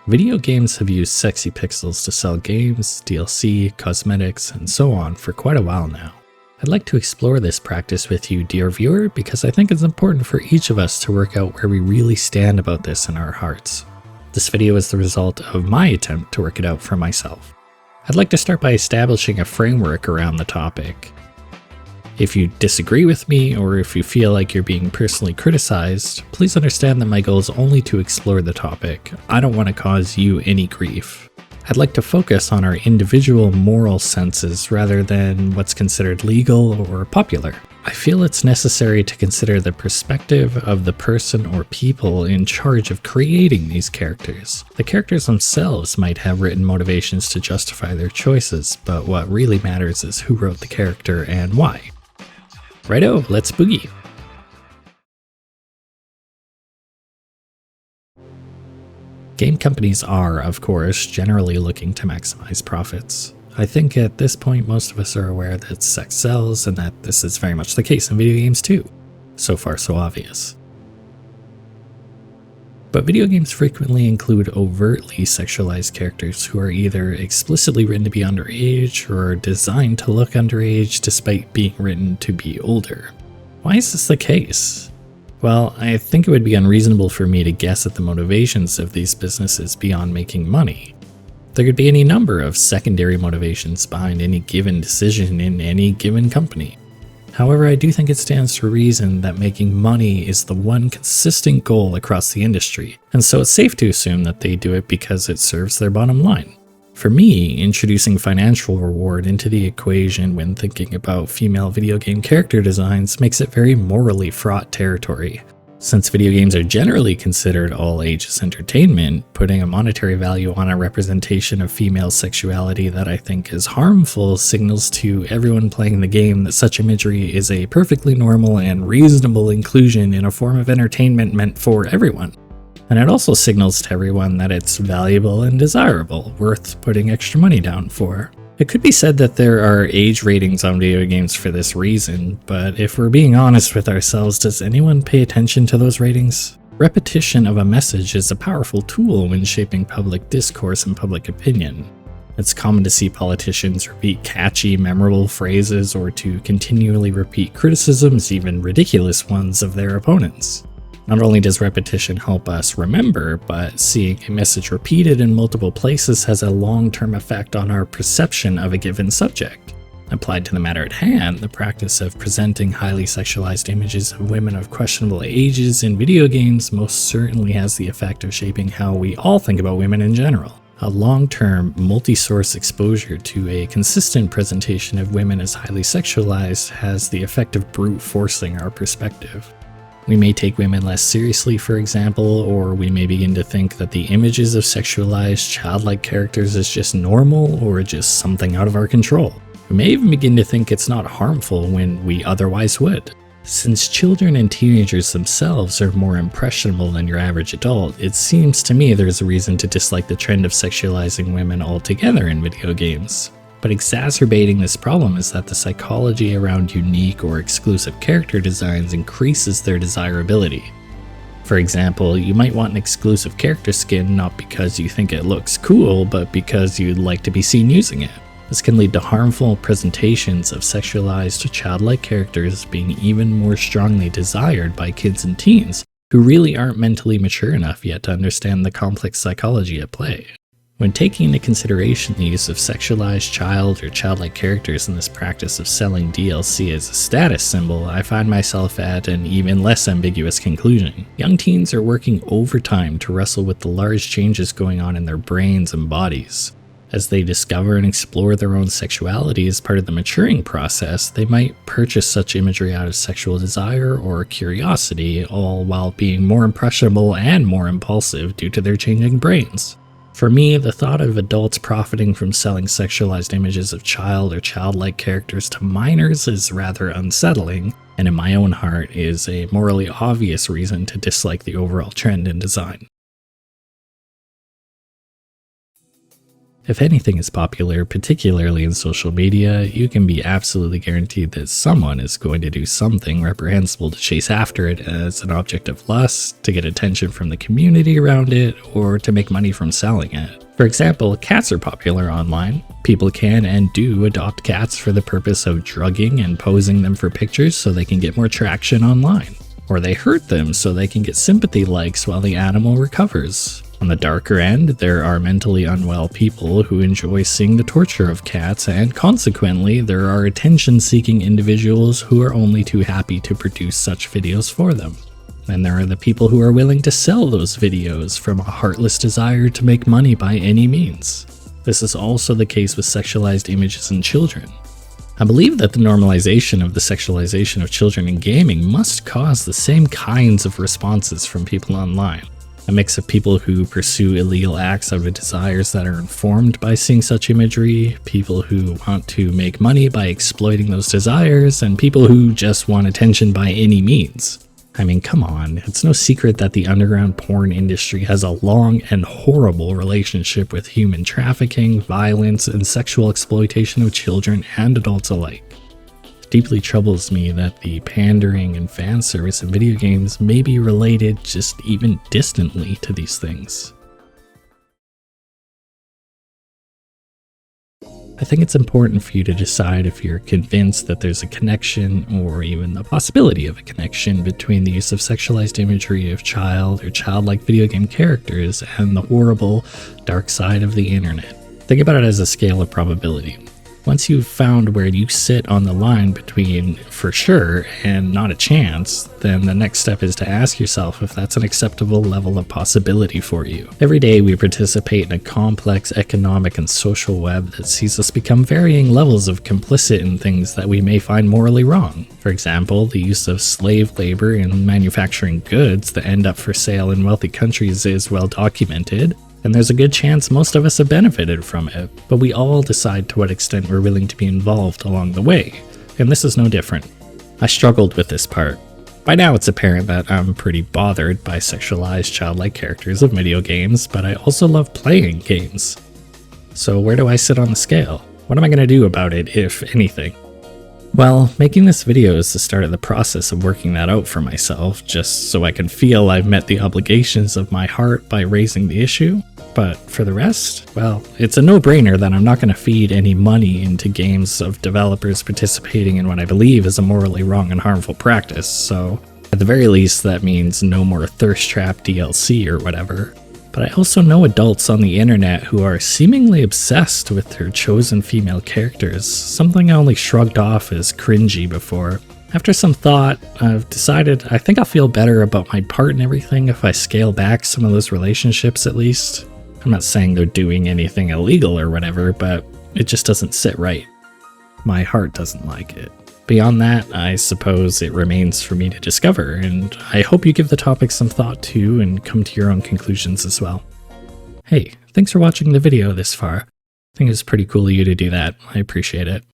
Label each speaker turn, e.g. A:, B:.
A: Video games have used sexy pixels to sell games, DLC, cosmetics, and so on for quite a while now. I'd like to explore this practice with you, dear viewer, because I think it's important for each of us to work out where we really stand about this in our hearts. This video is the result of my attempt to work it out for myself. I'd like to start by establishing a framework around the topic. If you disagree with me, or if you feel like you're being personally criticized, please understand that my goal is only to explore the topic. I don't want to cause you any grief. I'd like to focus on our individual moral senses rather than what's considered legal or popular. I feel it's necessary to consider the perspective of the person or people in charge of creating these characters. The characters themselves might have written motivations to justify their choices, but what really matters is who wrote the character and why. Righto, let's boogie. Game companies are, of course, generally looking to maximize profits. I think at this point most of us are aware that sex sells and that this is very much the case in video games too. So far so obvious. But video games frequently include overtly sexualized characters who are either explicitly written to be underage or designed to look underage despite being written to be older. Why is this the case? Well, I think it would be unreasonable for me to guess at the motivations of these businesses beyond making money. There could be any number of secondary motivations behind any given decision in any given company. However, I do think it stands to reason that making money is the one consistent goal across the industry, and so it's safe to assume that they do it because it serves their bottom line. For me, introducing financial reward into the equation when thinking about female video game character designs makes it very morally fraught territory. Since video games are generally considered all ages entertainment, putting a monetary value on a representation of female sexuality that I think is harmful signals to everyone playing the game that such imagery is a perfectly normal and reasonable inclusion in a form of entertainment meant for everyone. And it also signals to everyone that it's valuable and desirable, worth putting extra money down for. It could be said that there are age ratings on video games for this reason, but if we're being honest with ourselves, does anyone pay attention to those ratings? Repetition of a message is a powerful tool when shaping public discourse and public opinion. It's common to see politicians repeat catchy, memorable phrases or to continually repeat criticisms, even ridiculous ones, of their opponents. Not only does repetition help us remember, but seeing a message repeated in multiple places has a long-term effect on our perception of a given subject. Applied to the matter at hand, the practice of presenting highly sexualized images of women of questionable ages in video games most certainly has the effect of shaping how we all think about women in general. A long-term, multi-source exposure to a consistent presentation of women as highly sexualized has the effect of brute forcing our perspective. We may take women less seriously, for example, or we may begin to think that the images of sexualized, childlike characters is just normal or just something out of our control. We may even begin to think it's not harmful when we otherwise would. Since children and teenagers themselves are more impressionable than your average adult, it seems to me there's a reason to dislike the trend of sexualizing women altogether in video games. But exacerbating this problem is that the psychology around unique or exclusive character designs increases their desirability. For example, you might want an exclusive character skin not because you think it looks cool, but because you'd like to be seen using it. This can lead to harmful presentations of sexualized, childlike characters being even more strongly desired by kids and teens who really aren't mentally mature enough yet to understand the complex psychology at play. When taking into consideration the use of sexualized child or childlike characters in this practice of selling DLC as a status symbol, I find myself at an even less ambiguous conclusion. Young teens are working overtime to wrestle with the large changes going on in their brains and bodies. As they discover and explore their own sexuality as part of the maturing process, they might purchase such imagery out of sexual desire or curiosity, all while being more impressionable and more impulsive due to their changing brains. For me, the thought of adults profiting from selling sexualized images of child or childlike characters to minors is rather unsettling, and in my own heart is a morally obvious reason to dislike the overall trend in design. If anything is popular, particularly in social media, you can be absolutely guaranteed that someone is going to do something reprehensible to chase after it as an object of lust, to get attention from the community around it, or to make money from selling it. For example, cats are popular online. People can and do adopt cats for the purpose of drugging and posing them for pictures so they can get more traction online. Or they hurt them so they can get sympathy likes while the animal recovers. On the darker end, there are mentally unwell people who enjoy seeing the torture of cats, and consequently, there are attention-seeking individuals who are only too happy to produce such videos for them. And there are the people who are willing to sell those videos from a heartless desire to make money by any means. This is also the case with sexualized images in children. I believe that the normalization of the sexualization of children in gaming must cause the same kinds of responses from people online. A mix of people who pursue illegal acts out of desires that are informed by seeing such imagery, people who want to make money by exploiting those desires, and people who just want attention by any means. I mean, come on, it's no secret that the underground porn industry has a long and horrible relationship with human trafficking, violence, and sexual exploitation of children and adults alike. It deeply troubles me that the pandering and fan service in video games may be related just even distantly to these things. I think it's important for you to decide if you're convinced that there's a connection, or even the possibility of a connection, between the use of sexualized imagery of child or childlike video game characters and the horrible, dark side of the internet. Think about it as a scale of probability. Once you've found where you sit on the line between for sure and not a chance, then the next step is to ask yourself if that's an acceptable level of possibility for you. Every day we participate in a complex economic and social web that sees us become varying levels of complicit in things that we may find morally wrong. For example, the use of slave labor in manufacturing goods that end up for sale in wealthy countries is well documented, and there's a good chance most of us have benefited from it, but we all decide to what extent we're willing to be involved along the way, and this is no different. I struggled with this part. By now it's apparent that I'm pretty bothered by sexualized childlike characters of video games, but I also love playing games. So where do I sit on the scale? What am I going to do about it, if anything? Well, making this video is the start of the process of working that out for myself, just so I can feel I've met the obligations of my heart by raising the issue. But for the rest, well, it's a no-brainer that I'm not going to feed any money into games of developers participating in what I believe is a morally wrong and harmful practice, so at the very least that means no more thirst trap DLC or whatever. But I also know adults on the internet who are seemingly obsessed with their chosen female characters, something I only shrugged off as cringy before. After some thought, I've decided I think I'll feel better about my part in everything if I scale back some of those relationships at least. I'm not saying they're doing anything illegal or whatever, but it just doesn't sit right. My heart doesn't like it. Beyond that, I suppose it remains for me to discover, and I hope you give the topic some thought too and come to your own conclusions as well. Hey, thanks for watching the video this far. I think it's pretty cool of you to do that. I appreciate it.